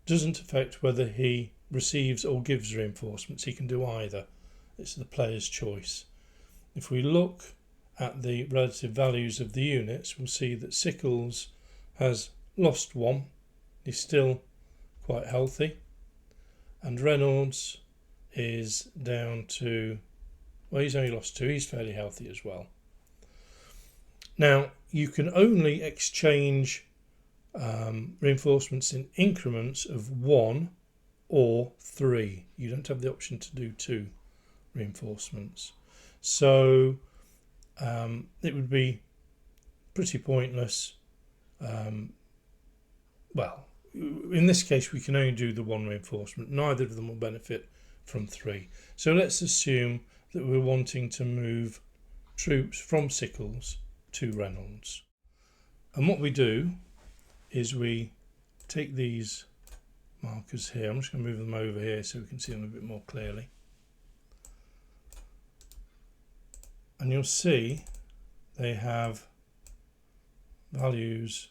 doesn't affect whether he receives or gives reinforcements. He can do either. It's the player's choice. If we look at the relative values of the units, we'll see that Sickles has lost 1. He's still quite healthy. And Reynolds is down to, well, he's only lost 2. He's fairly healthy as well. Now, you can only exchange reinforcements in increments of 1 or 3. You don't have the option to do 2 reinforcements. So it would be pretty pointless. Well, in this case, we can only do the 1 reinforcement. Neither of them will benefit from 3. So let's assume that we're wanting to move troops from Sickles to Reynolds. And what we do is we take these markers here. I'm just going to move them over here so we can see them a bit more clearly. And you'll see they have values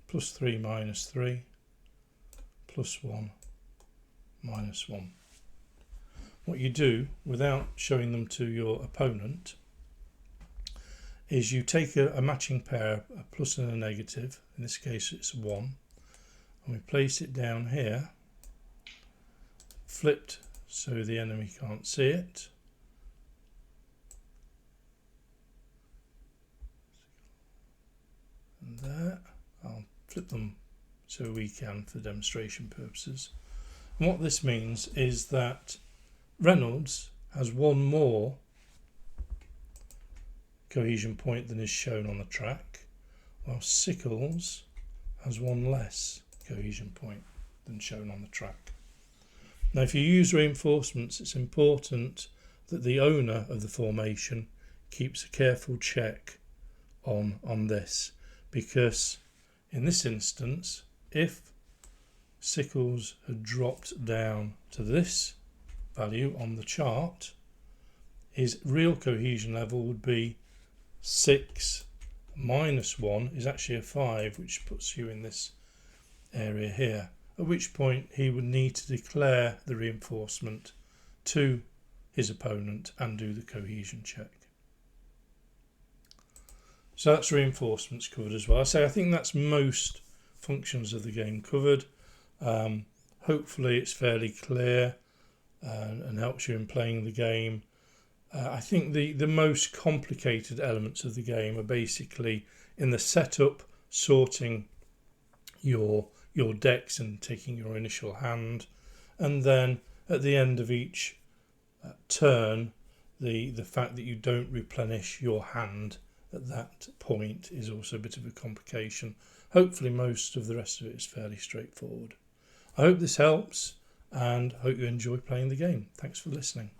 +3, -3, +1, -1. What you do, without showing them to your opponent, is you take a matching pair, a plus and a negative, in this case it's 1, and we place it down here, flipped so the enemy can't see it. And there, I'll flip them so we can for demonstration purposes. And what this means is that Reynolds has 1 more cohesion point than is shown on the track, while Sickles has 1 less cohesion point than shown on the track. Now, if you use reinforcements, it's important that the owner of the formation keeps a careful check on this, because in this instance, if Sickles had dropped down to this value on the chart, his real cohesion level would be 6 -1 is actually a 5, which puts you in this area here, at which point he would need to declare the reinforcement to his opponent and do the cohesion check. So that's reinforcements covered as well. I think that's most functions of the game covered. Hopefully it's fairly clear and helps you in playing the game. I think the most complicated elements of the game are basically in the setup, sorting your decks and taking your initial hand, and then at the end of each turn, the fact that you don't replenish your hand at that point is also a bit of a complication. Hopefully most of the rest of it is fairly straightforward. I hope this helps and hope you enjoy playing the game. Thanks for listening.